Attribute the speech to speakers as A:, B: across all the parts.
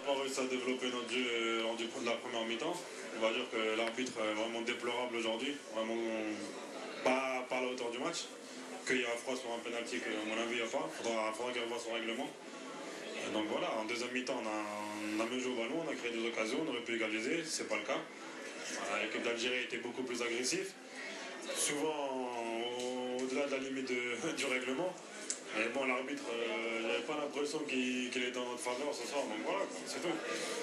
A: pas réussi à développer notre jeu du de la première mi-temps. On va dire que l'arbitre est vraiment déplorable aujourd'hui, vraiment pas à la hauteur du match. Qu'il y a un froid sur un penalty qu'à mon avis il n'y a pas. Faudra qu'il revoie son règlement. Et donc voilà, en deuxième mi-temps on a mieux joué au ballon, on a créé des occasions, on aurait pu égaliser, c'est pas le cas. Voilà, l'équipe d'Algérie était beaucoup plus agressive, souvent au-delà de la limite du règlement. Et bon, l'arbitre, j'avais pas l'impression qu'il était en notre faveur ce soir, donc voilà, c'est tout.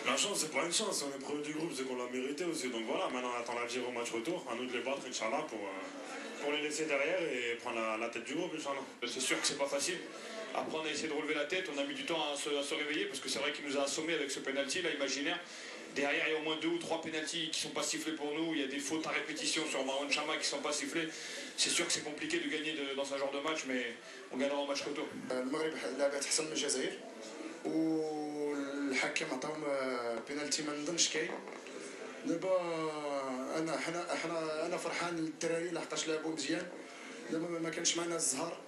A: La chance, c'est pas une chance, on est premier du groupe, c'est qu'on l'a mérité aussi. Donc voilà, maintenant on attend l'Algérie au match retour, à nous de les battre, Inch'Allah, pour les laisser derrière et prendre la tête du groupe, Inch'Allah.
B: C'est sûr que c'est pas facile. Après, on a essayé de relever la tête, on a mis du temps à se réveiller, parce que c'est vrai qu'il nous a assommés avec ce penalty, là, imaginaire. Derrière, il y a au moins 2 ou 3 pénaltys qui ne sont pas sifflés pour nous. Il y a des fautes à répétition sur Marwan Chama qui ne sont pas sifflées. C'est sûr que c'est compliqué de gagner dans ce genre de match, mais on gagnera au match retour.
C: المغرب لعبت احسن من الجزائر والحكم عطاهم بينالتي ما نظنش كاين. دابا انا فرحان للدراري لحقاش لعبوا مزيان. دابا ما كانش معنا الزهر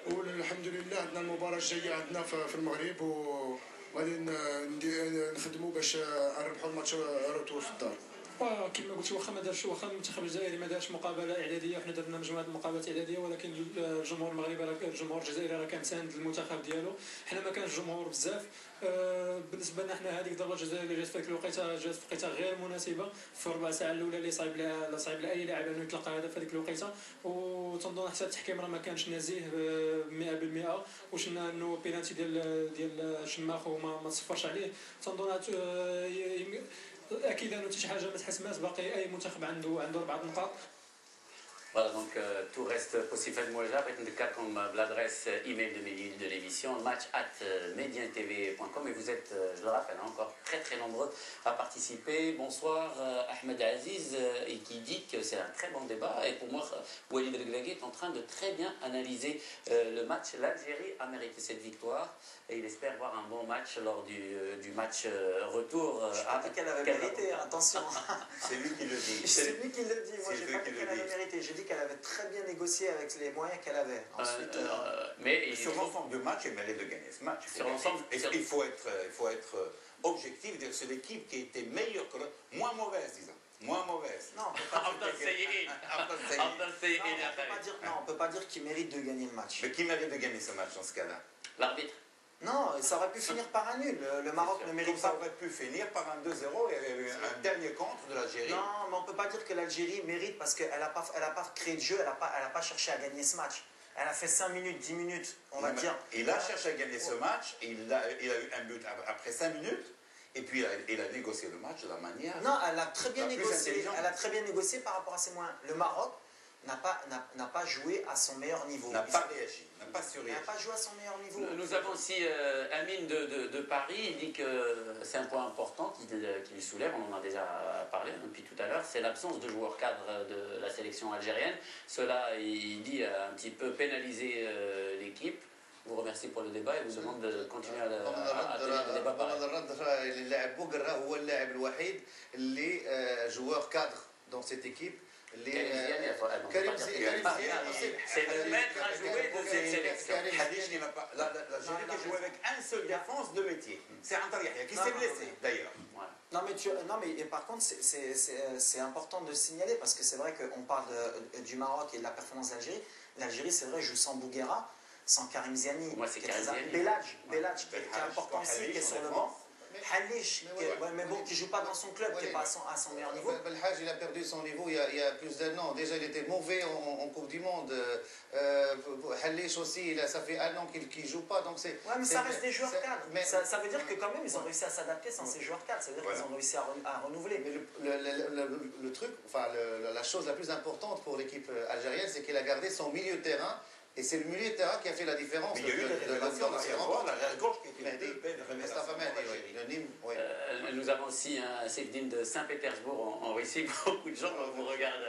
C: والحمد لله عندنا المباراه الجايه عندنا في المغرب وغادي نخدموا باش نربحوا الماتش روتور في الدار.
D: كما قلت واخا المنتخب الجزائري ما دارش مقابله اعداديه وحنا درنا مجموعه المقابلات اعداديه ولكن الجمهور المغربي الجمهور الجزائري راه كان ساند المنتخب ديالو. حنا ما كانش الجمهور بزاف بالنسبه لنا حنا هذيك الضربه الجزائريه اللي جات في هذيك الوقيته جات في وقيته غير مناسبه في الربع ساعه الاولى اللي صعيب لاي لاعب انه يطلق هذا في هذيك الوقيته وتنظن حتى التحكيم راه ما كانش نزيه 100% وشنا انه بينالتي ديال شماخ وما تصفرش عليه تنظن اكيد انه حتى شي حاجه ما تحسماش باقي اي منتخب عنده 4 نقاط.
E: Voilà, donc tout reste possible. Faites-moi comme l'adresse email de l'émission, match@medientv.com. Et vous êtes, je le rappelle, encore très nombreux à participer. Bonsoir Ahmed Aziz, et qui dit que c'est un très bon débat. Et pour moi, Walid Regragui est en train de très bien analyser le match. L'Algérie a mérité cette victoire. Et il espère voir un bon match lors du match retour.
F: Je ne dis pas qu'elle avait mérité, attention.
G: C'est lui qui le dit.
F: C'est lui qui le dit. Moi, je n'ai pas dit qu'elle avait mérité. J'ai dit qu'elle avait très bien négocié avec les moyens qu'elle avait. Ensuite,
G: mais sur l'ensemble du match, elle mérite de gagner ce match. Il faut être objectif. C'est l'équipe qui était meilleure que l'autre, moins mauvaise, disons. Moins mauvaise.
F: Non, on ne peut pas dire qu'il mérite de gagner le match.
G: Mais qui mérite de gagner ce match dans ce cas-là?
E: L'arbitre.
F: Non, ça aurait pu finir par un nul. Le Maroc ne mérite pas.
G: Ça aurait pu finir par un 2-0 et un dernier contre de l'Algérie.
F: Non, mais on ne peut pas dire que l'Algérie mérite parce qu'elle n'a pas créé de jeu, elle n'a pas cherché à gagner ce match. Elle a fait 5 minutes, 10 minutes, on va dire.
G: Il a cherché à gagner ce match, il a eu un but après 5 minutes. Et puis il a négocié le match de la manière.
F: Non, elle a très bien négocié. Elle a très bien négocié par rapport à ses moyens. Le Maroc n'a pas joué à son meilleur niveau.
G: N'a pas réagi, n'a pas surréagi.
F: N'a pas joué à son meilleur niveau.
E: Nous avons aussi Amine de Paris. Il dit que c'est un point important qu'il soulève. On en a déjà parlé depuis tout à l'heure. C'est l'absence de joueurs cadres de la sélection algérienne. Cela, il dit, a un petit peu pénalisé l'équipe. Je vous remercie pour le débat et vous demande de continuer à tenir le débat pareil.
H: اللاعب بوغرا هو اللاعب الوحيد اللي joueur cadre dans cette équipe.
E: Karim Ziani, c'est le maître à jouer de cette sélection.
G: L'Algérie qui joue avec un seul défense de métier. C'est Antar Yahya qui s'est blessé d'ailleurs.
F: Non mais par contre c'est important de signaler parce que c'est vrai qu'on parle du Maroc et de la performance d'Algérie. L'Algérie c'est vrai joue sans Bouguera, sans Karim Ziani.
E: Moi c'est Karim Ziani.
F: Belhadj qui est important aussi, qui est sur le banc. Halish, mais bon, qui ne joue pas dans son club, qui n'est pas à son meilleur niveau.
H: Belhadj, il a perdu son niveau il y a plus d'un an. Déjà, il était mauvais en Coupe du Monde. Halish aussi, ça fait un an qu'il ne joue pas. Donc
F: ouais, mais ça reste des joueurs cadres. Ça veut dire que quand même, ils ont réussi à s'adapter sans ces joueurs cadres. Ça veut dire qu'ils ont réussi à renouveler.
H: Mais le truc, enfin, la chose la plus importante pour l'équipe algérienne, c'est qu'il a gardé son milieu de terrain. Et c'est le milieu de terrain qui a fait la différence.
G: Mais il y a eu des révélations dans ces rencontres. La gauche qui était
E: Nous avons aussi un Sevdin de Saint-Pétersbourg en Russie. Beaucoup de gens vous regardent.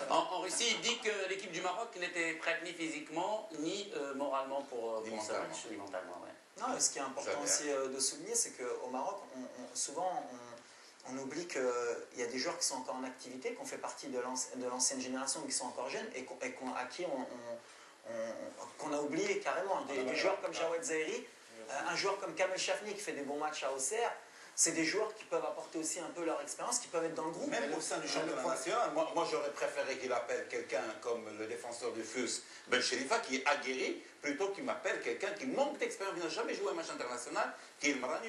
E: En Russie, il dit que l'équipe du Maroc n'était prête ni physiquement ni moralement pour ce match, ni mentalement.
F: Non, et ce qui est important aussi de souligner, c'est qu'au Maroc, souvent on oublie qu'il y a des joueurs qui sont encore en activité, qui ont fait partie de l'ancienne génération, qui sont encore jeunes, et à qui qu'on a oublié carrément. Des joueurs comme Jawed Zahiri, Un joueur comme Kamel Chafni qui fait des bons matchs à Auxerre, c'est des joueurs qui peuvent apporter aussi un peu leur expérience, qui peuvent être dans le groupe.
G: Même au sein du championnat national, moi j'aurais préféré qu'il appelle quelqu'un comme le défenseur du FUS, Ben Cherifa, qui est aguerri, plutôt qu'il m'appelle quelqu'un qui manque d'expérience, qui n'a jamais joué un match international, qui est le Marani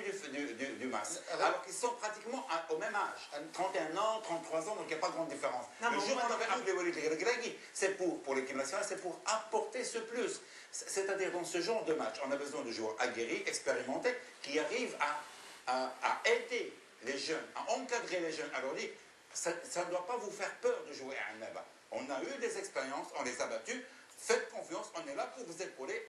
G: du Mas. Alors qu'ils sont pratiquement au même âge, 31 ans, 33 ans, donc il n'y a pas de grande différence. Le jour où on avait appelé Walid Regragui, c'est pour l'équipe nationale, c'est pour apporter ce plus. C'est-à-dire dans ce genre de match, on a besoin de joueurs aguerris, expérimentés, qui arrivent à aider les jeunes, à encadrer les jeunes. Alors ça ne doit pas vous faire peur de jouer à un Naba. On a eu des expériences, on les a battus. Faites confiance, on est là pour vous épauler.